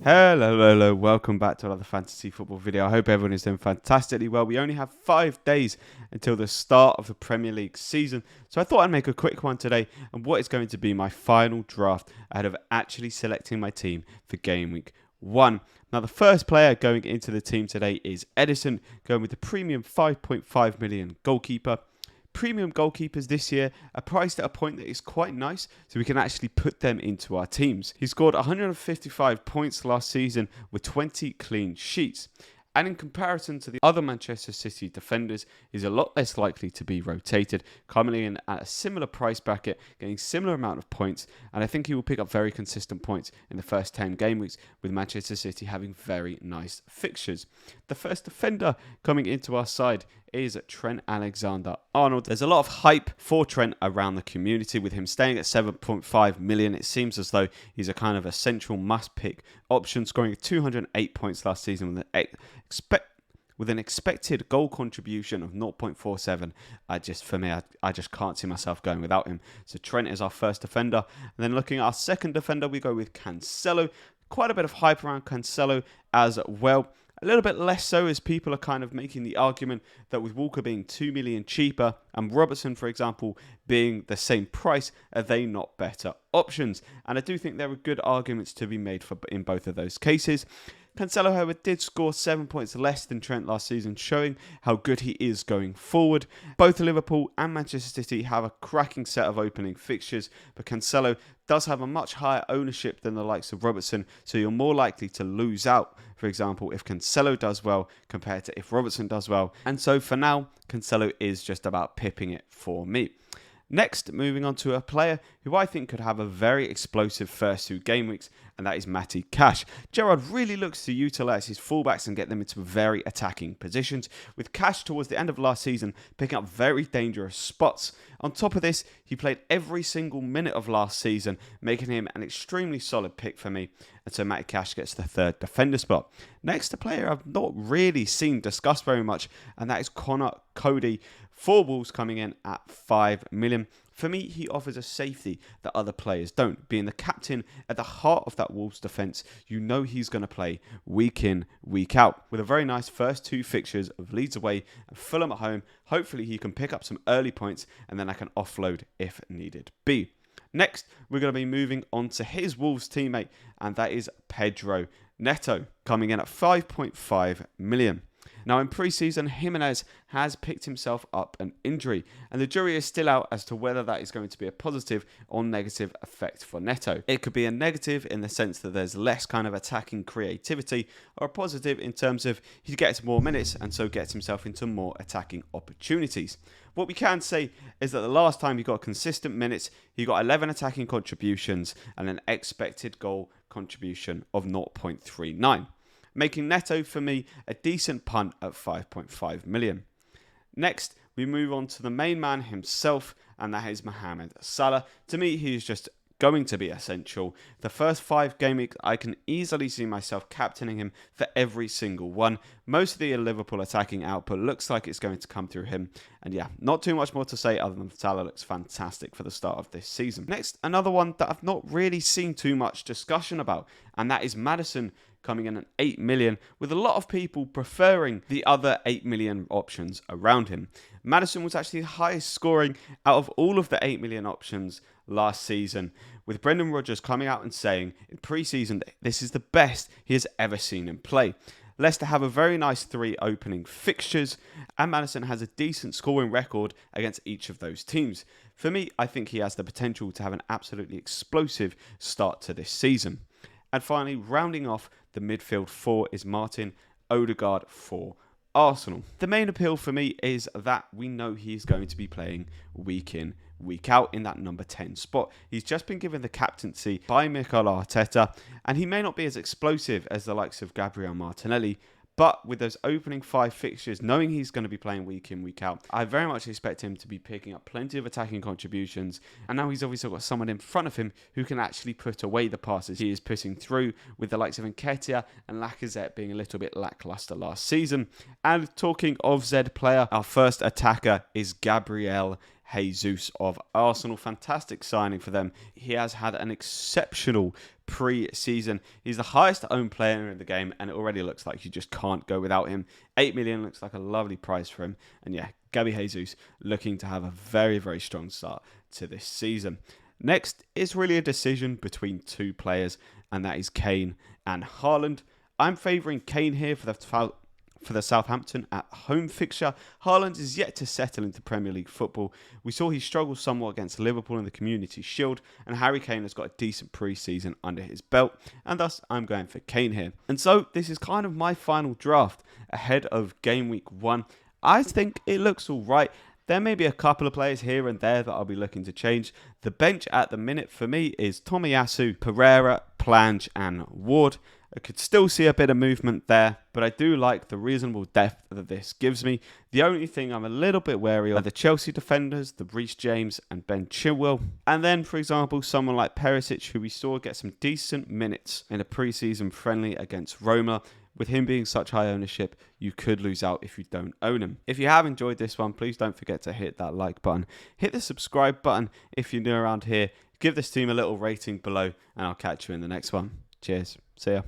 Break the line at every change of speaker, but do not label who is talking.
Hello, welcome back to another fantasy football video. I hope everyone is doing fantastically well. We only have 5 days until the start of the Premier League season, so I thought I'd make a quick one today on what is going to be my final draft ahead of actually selecting my team for game week 1. Now, the first player going into the team today is Edison, going with the premium 5.5 million goalkeeper. Premium goalkeepers this year are priced at a point that is quite nice, so we can actually put them into our teams. He scored 155 points last season with 20 clean sheets. And in comparison to the other Manchester City defenders, he's a lot less likely to be rotated, coming in at a similar price bracket, getting similar amount of points, and I think he will pick up very consistent points in the first 10 game weeks, with Manchester City having very nice fixtures. The first defender coming into our side is Trent Alexander-Arnold. There's a lot of hype for Trent around the community, with him staying at 7.5 million. It seems as though he's a kind of a central must-pick option, scoring 208 points last season with an expected goal contribution of 0.47. I just can't see myself going without him. So Trent is our first defender. And then looking at our second defender, we go with Cancelo. Quite a bit of hype around Cancelo as well. A little bit less so, as people are kind of making the argument that with Walker being 2 million cheaper and Robertson, for example, being the same price, are they not better options? And I do think there are good arguments to be made for in both of those cases. Cancelo, however, did score 7 points less than Trent last season, showing how good he is going forward. Both Liverpool and Manchester City have a cracking set of opening fixtures, but Cancelo does have a much higher ownership than the likes of Robertson, so you're more likely to lose out, for example, if Cancelo does well compared to if Robertson does well. And so for now, Cancelo is just about pipping it for me. Next, moving on to a player who I think could have a very explosive first 2 game weeks, and that is Matty Cash. Gerrard really looks to utilise his fullbacks and get them into very attacking positions, with Cash towards the end of last season picking up very dangerous spots. On top of this, he played every single minute of last season, making him an extremely solid pick for me, and so Matty Cash gets the third defender spot. Next, a player I've not really seen discussed very much, and that is Connor Cody. 4 Wolves coming in at 5 million. For me, he offers a safety that other players don't. Being the captain at the heart of that Wolves defence, you know he's going to play week in, week out. With a very nice first 2 fixtures of Leeds away and Fulham at home, hopefully he can pick up some early points and then I can offload if needed be. Next, we're going to be moving on to his Wolves teammate, and that is Pedro Neto, coming in at 5.5 million. Now, in pre-season, Jimenez has picked himself up an injury, and the jury is still out as to whether that is going to be a positive or negative effect for Neto. It could be a negative in the sense that there's less kind of attacking creativity, or a positive in terms of he gets more minutes and so gets himself into more attacking opportunities. What we can say is that the last time he got consistent minutes, he got 11 attacking contributions and an expected goal contribution of 0.39. Making Neto, for me, a decent punt at 5.5 million. Next, we move on to the main man himself, and that is Mohamed Salah. To me, he is just going to be essential. The first 5 game weeks, I can easily see myself captaining him for every single one. Most of the Liverpool attacking output looks like it's going to come through him. And yeah, not too much more to say other than Salah looks fantastic for the start of this season. Next, another one that I've not really seen too much discussion about, and that is Maddison, coming in at 8 million, with a lot of people preferring the other 8 million options around him. Maddison was actually the highest scoring out of all of the 8 million options last season, with Brendan Rodgers coming out and saying in pre-season that this is the best he has ever seen him play. Leicester have a very nice 3 opening fixtures, and Maddison has a decent scoring record against each of those teams. For me, I think he has the potential to have an absolutely explosive start to this season. And finally, rounding off the midfield 4 is Martin Odegaard for Arsenal. The main appeal for me is that we know he's going to be playing week in, week out in that number 10 spot. He's just been given the captaincy by Mikel Arteta, and he may not be as explosive as the likes of Gabriel Martinelli, but with those opening 5 fixtures, knowing he's going to be playing week in, week out, I very much expect him to be picking up plenty of attacking contributions. And now he's obviously got someone in front of him who can actually put away the passes he is putting through, with the likes of Nketiah and Lacazette being a little bit lackluster last season. And talking of Z player, our first attacker is Gabriel Jesus of Arsenal. Fantastic signing for them. He has had an exceptional pre-season. He's the highest owned player in the game, and it already looks like you just can't go without him. 8 million looks like a lovely price for him. And yeah, Gabby Jesus looking to have a very, very strong start to this season. Next is really a decision between two players, and that is Kane and Haaland. I'm favouring Kane here for the Southampton at home fixture. Haaland is yet to settle into Premier League football. We saw he struggled somewhat against Liverpool in the Community Shield, and Harry Kane has got a decent pre-season under his belt, and thus I'm going for Kane here. And so this is kind of my final draft ahead of game week 1. I think it looks all right. There may be a couple of players here and there that I'll be looking to change. The bench at the minute for me is Tomiyasu, Pereira, Plange and Ward. I could still see a bit of movement there, but I do like the reasonable depth that this gives me. The only thing I'm a little bit wary of are the Chelsea defenders, the Reece James and Ben Chilwell. And then, for example, someone like Perisic, who we saw get some decent minutes in a pre-season friendly against Roma. With him being such high ownership, you could lose out if you don't own him. If you have enjoyed this one, please don't forget to hit that like button. Hit the subscribe button if you're new around here. Give this team a little rating below, and I'll catch you in the next one. Cheers. See ya.